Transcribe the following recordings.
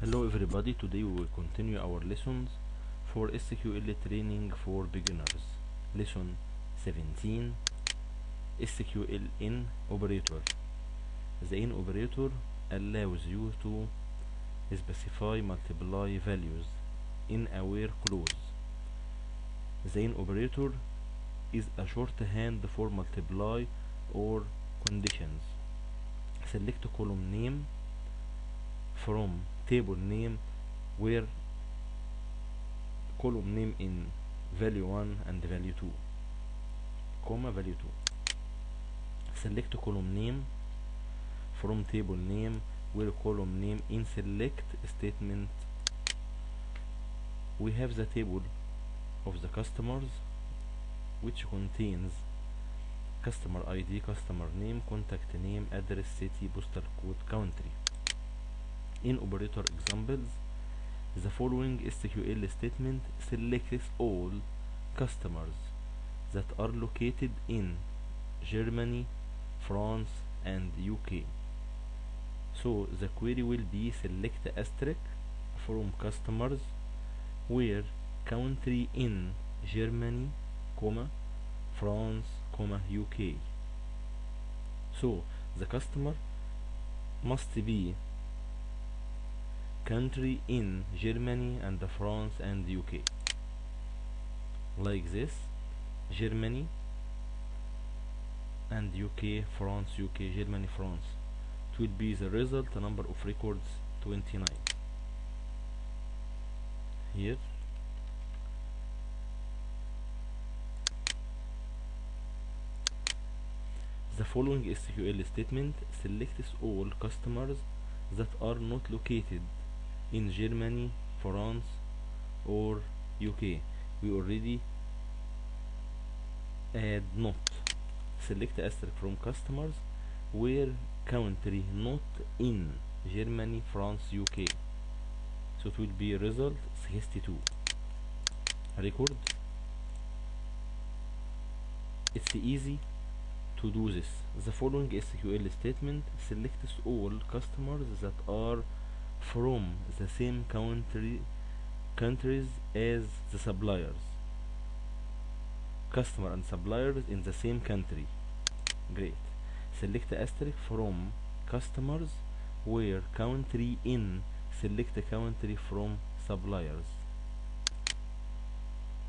Hello everybody, today we will continue our lessons for SQL training for beginners. Lesson 17 SQL in operator. The in operator allows you to specify multiply values in a where clause. The in operator is a shorthand for multiply or conditions. Select column name from table name where column name in value 1 and value 2 comma value 2. Select column name from table name where column name in select statement. We have the table of the customers, which contains customer ID, customer name, contact name, address, city, postal code, country. In operator examples, the following SQL statement selects all customers that are located in Germany, France and UK. So the query will be select asterisk from customers where country in Germany, comma, France, comma, UK. So the customer must be country in Germany and France and UK, like this: Germany and UK, France, UK, Germany, France. It will be the result number of records 29. Here the following SQL statement selects all customers that are not located in Germany, France or UK. We already add not. Select asterisk from customers where country not in Germany, France, UK. So it will be result 62. Record. It's easy to do this. The following SQL statement selects all customers that are from the same countries as the suppliers. Customer and suppliers in the same country. Great. Select asterisk from customers where country in select country from suppliers.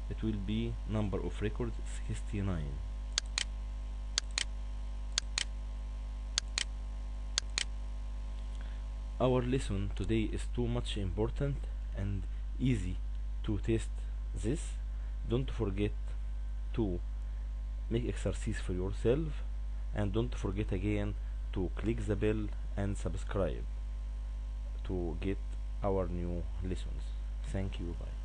It will be number of records 69. Our lesson today is too much important and easy to test this. Don't forget to make exercise for yourself, and don't forget again to click the bell and subscribe to get our new lessons. Thank you. Bye.